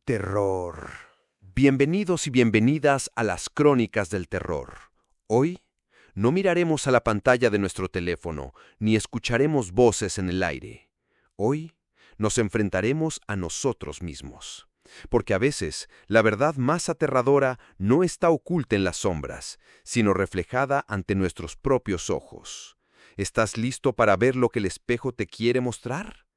Terror. Bienvenidos y bienvenidas a las Crónicas del Terror. Hoy no miraremos a la pantalla de nuestro teléfono, ni escucharemos voces en el aire. Hoy nos enfrentaremos a nosotros mismos. Porque a veces la verdad más aterradora no está oculta en las sombras, sino reflejada ante nuestros propios ojos. ¿Estás listo para ver lo que el espejo te quiere mostrar?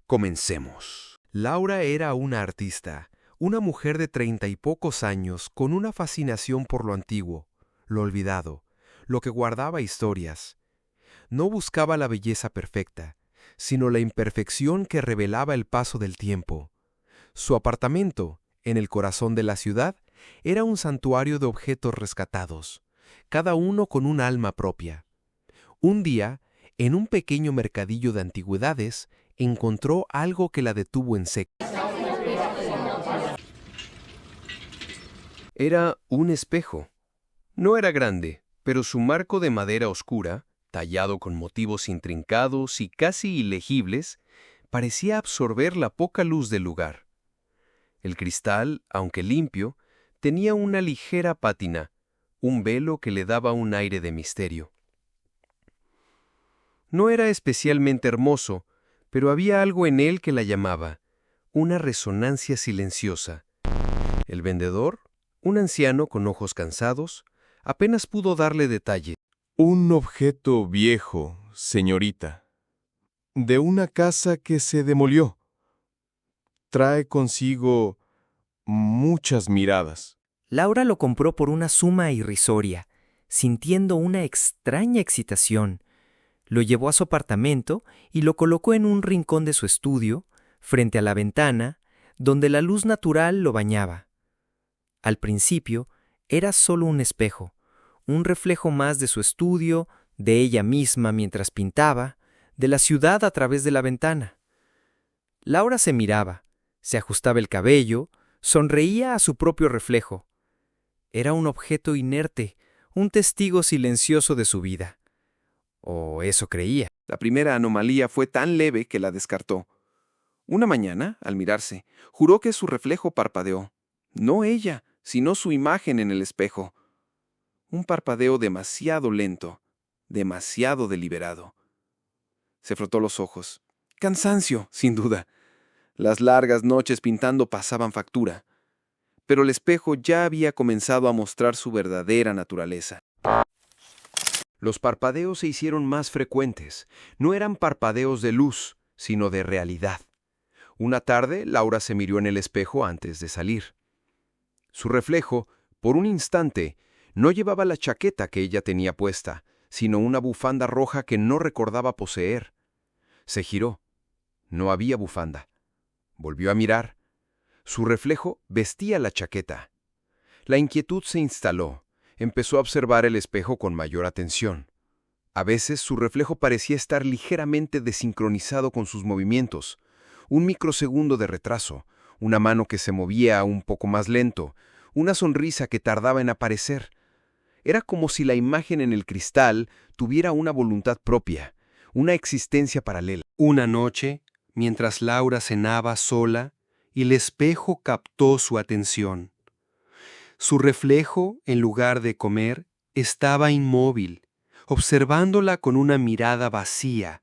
Comencemos. Laura era una artista, una mujer de 30 y pocos años con una fascinación por lo antiguo, lo olvidado, lo que guardaba historias. No buscaba la belleza perfecta, sino la imperfección que revelaba el paso del tiempo. Su apartamento, en el corazón de la ciudad, era un santuario de objetos rescatados, cada uno con un alma propia. Un día, en un pequeño mercadillo de antigüedades, encontró algo que la detuvo en seco. Era un espejo. No era grande, pero su marco de madera oscura, tallado con motivos intrincados y casi ilegibles, parecía absorber la poca luz del lugar. El cristal, aunque limpio, tenía una ligera pátina, un velo que le daba un aire de misterio. No era especialmente hermoso, pero había algo en él que la llamaba, una resonancia silenciosa. El vendedor, un anciano con ojos cansados, apenas pudo darle detalle. Un objeto viejo, señorita, de una casa que se demolió. Trae consigo muchas miradas. Laura lo compró por una suma irrisoria, sintiendo una extraña excitación. Lo llevó a su apartamento y lo colocó en un rincón de su estudio, frente a la ventana, donde la luz natural lo bañaba. Al principio, era solo un espejo, un reflejo más de su estudio, de ella misma mientras pintaba, de la ciudad a través de la ventana. Laura se miraba, se ajustaba el cabello, sonreía a su propio reflejo. Era un objeto inerte, un testigo silencioso de su vida. O eso creía. La primera anomalía fue tan leve que la descartó. Una mañana, al mirarse, juró que su reflejo parpadeó. No ella, sino su imagen en el espejo. Un parpadeo demasiado lento, demasiado deliberado. Se frotó los ojos. Cansancio, sin duda. Las largas noches pintando pasaban factura. Pero el espejo ya había comenzado a mostrar su verdadera naturaleza. Los parpadeos se hicieron más frecuentes. No eran parpadeos de luz, sino de realidad. Una tarde, Laura se miró en el espejo antes de salir. Su reflejo, por un instante, no llevaba la chaqueta que ella tenía puesta, sino una bufanda roja que no recordaba poseer. Se giró. No había bufanda. Volvió a mirar. Su reflejo vestía la chaqueta. La inquietud se instaló. Empezó a observar el espejo con mayor atención. A veces su reflejo parecía estar ligeramente desincronizado con sus movimientos. Un microsegundo de retraso, una mano que se movía un poco más lento, una sonrisa que tardaba en aparecer. Era como si la imagen en el cristal tuviera una voluntad propia, una existencia paralela. Una noche, mientras Laura cenaba sola, el espejo captó su atención. Su reflejo, en lugar de comer, estaba inmóvil, observándola con una mirada vacía,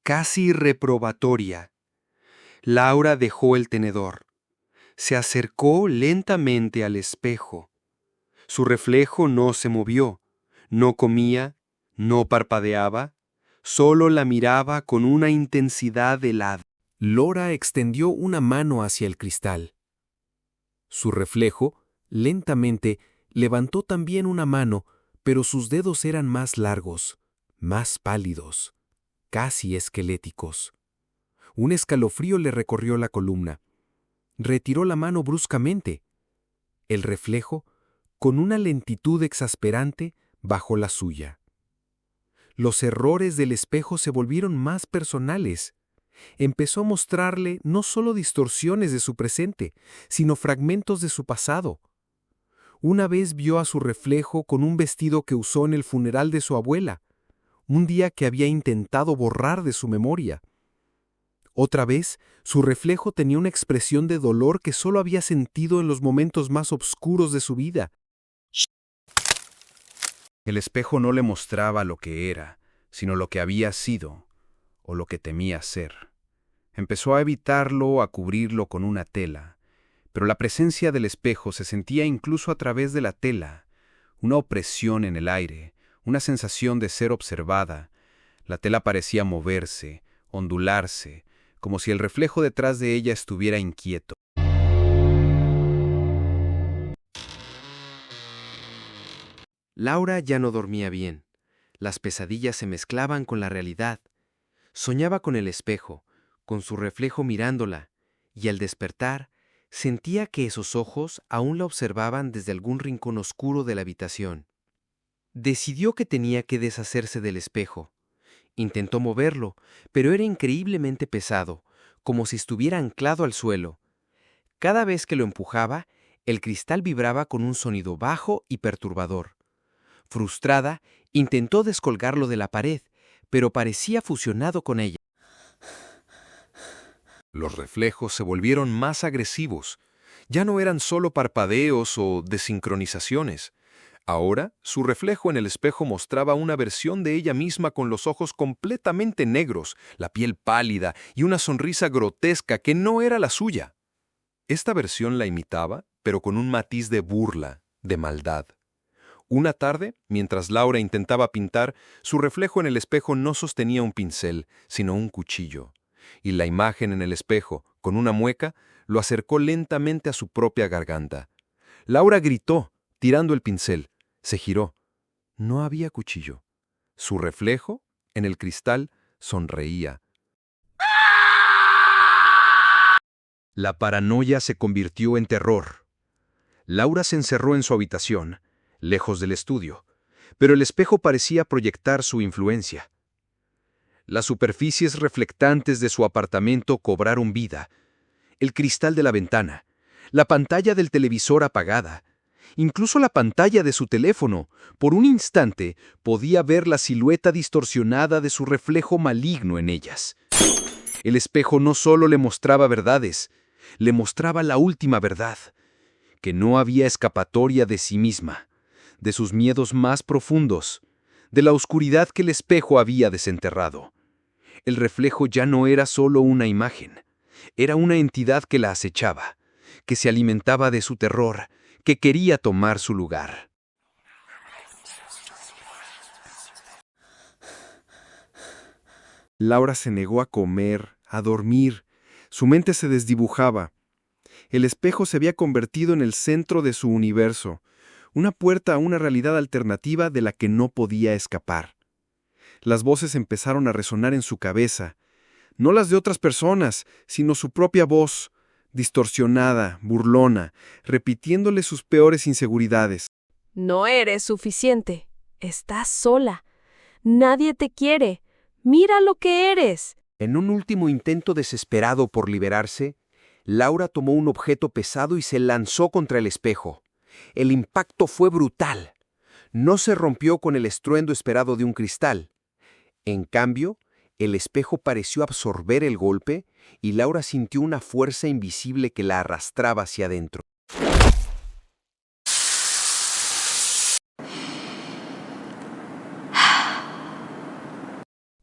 casi reprobatoria. Laura dejó el tenedor. Se acercó lentamente al espejo. Su reflejo no se movió, no comía, no parpadeaba, solo la miraba con una intensidad helada. Laura extendió una mano hacia el cristal. Su reflejo, lentamente, levantó también una mano, pero sus dedos eran más largos, más pálidos, casi esqueléticos. Un escalofrío le recorrió la columna. Retiró la mano bruscamente. El reflejo, con una lentitud exasperante, bajó la suya. Los errores del espejo se volvieron más personales. Empezó a mostrarle no solo distorsiones de su presente, sino fragmentos de su pasado. Una vez vio a su reflejo con un vestido que usó en el funeral de su abuela, un día que había intentado borrar de su memoria. Otra vez, su reflejo tenía una expresión de dolor que solo había sentido en los momentos más oscuros de su vida. El espejo no le mostraba lo que era, sino lo que había sido, o lo que temía ser. Empezó a evitarlo, a cubrirlo con una tela, pero la presencia del espejo se sentía incluso a través de la tela, una opresión en el aire, una sensación de ser observada. La tela parecía moverse, ondularse, como si el reflejo detrás de ella estuviera inquieto. Laura ya no dormía bien. Las pesadillas se mezclaban con la realidad. Soñaba con el espejo, con su reflejo mirándola, y al despertar, sentía que esos ojos aún la observaban desde algún rincón oscuro de la habitación. Decidió que tenía que deshacerse del espejo. Intentó moverlo, pero era increíblemente pesado, como si estuviera anclado al suelo. Cada vez que lo empujaba, el cristal vibraba con un sonido bajo y perturbador. Frustrada, intentó descolgarlo de la pared, pero parecía fusionado con ella. Los reflejos se volvieron más agresivos. Ya no eran solo parpadeos o desincronizaciones. Ahora, su reflejo en el espejo mostraba una versión de ella misma con los ojos completamente negros, la piel pálida y una sonrisa grotesca que no era la suya. Esta versión la imitaba, pero con un matiz de burla, de maldad. Una tarde, mientras Laura intentaba pintar, su reflejo en el espejo no sostenía un pincel, sino un cuchillo. Y la imagen en el espejo, con una mueca, lo acercó lentamente a su propia garganta. Laura gritó, tirando el pincel. Se giró. No había cuchillo. Su reflejo, en el cristal, sonreía. La paranoia se convirtió en terror. Laura se encerró en su habitación, lejos del estudio, pero el espejo parecía proyectar su influencia. Las superficies reflectantes de su apartamento cobraron vida. El cristal de la ventana, la pantalla del televisor apagada, incluso la pantalla de su teléfono, por un instante podía ver la silueta distorsionada de su reflejo maligno en ellas. El espejo no solo le mostraba verdades, le mostraba la última verdad, que no había escapatoria de sí misma, de sus miedos más profundos, de la oscuridad que el espejo había desenterrado. El reflejo ya no era solo una imagen, era una entidad que la acechaba, que se alimentaba de su terror, que quería tomar su lugar. Laura se negó a comer, a dormir. Su mente se desdibujaba. El espejo se había convertido en el centro de su universo, una puerta a una realidad alternativa de la que no podía escapar. Las voces empezaron a resonar en su cabeza, no las de otras personas, sino su propia voz, distorsionada, burlona, repitiéndole sus peores inseguridades. No eres suficiente. Estás sola. Nadie te quiere. Mira lo que eres. En un último intento desesperado por liberarse, Laura tomó un objeto pesado y se lanzó contra el espejo. El impacto fue brutal. No se rompió con el estruendo esperado de un cristal. En cambio, el espejo pareció absorber el golpe y Laura sintió una fuerza invisible que la arrastraba hacia adentro.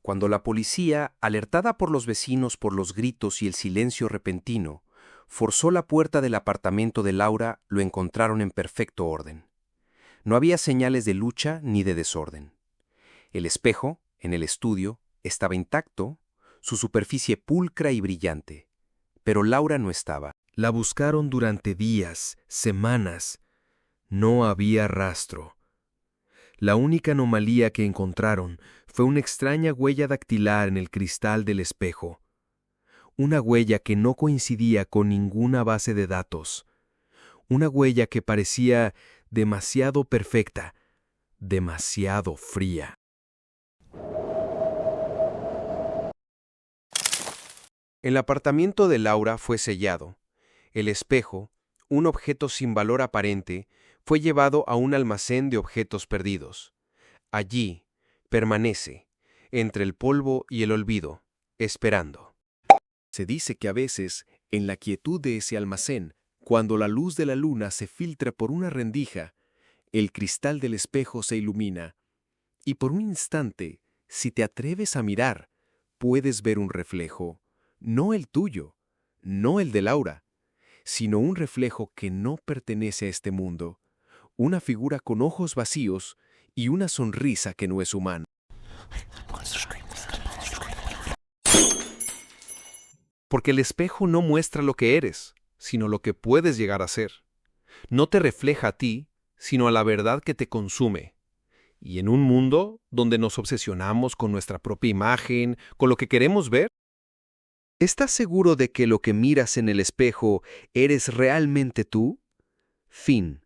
Cuando la policía, alertada por los vecinos por los gritos y el silencio repentino, forzó la puerta del apartamento de Laura, lo encontraron en perfecto orden. No había señales de lucha ni de desorden. El espejo, en el estudio, estaba intacto, su superficie pulcra y brillante. Pero Laura no estaba. La buscaron durante días, semanas. No había rastro. La única anomalía que encontraron fue una extraña huella dactilar en el cristal del espejo. Una huella que no coincidía con ninguna base de datos. Una huella que parecía demasiado perfecta, demasiado fría. El apartamento de Laura fue sellado. El espejo, un objeto sin valor aparente, fue llevado a un almacén de objetos perdidos. Allí permanece, entre el polvo y el olvido, esperando. Se dice que a veces, en la quietud de ese almacén, cuando la luz de la luna se filtra por una rendija, el cristal del espejo se ilumina, y por un instante, si te atreves a mirar, puedes ver un reflejo, no el tuyo, no el de Laura, sino un reflejo que no pertenece a este mundo, una figura con ojos vacíos y una sonrisa que no es humana. Porque el espejo no muestra lo que eres, sino lo que puedes llegar a ser. No te refleja a ti, sino a la verdad que te consume. Y en un mundo donde nos obsesionamos con nuestra propia imagen, con lo que queremos ver, ¿Estás seguro de que lo que miras en el espejo eres realmente tú? Fin.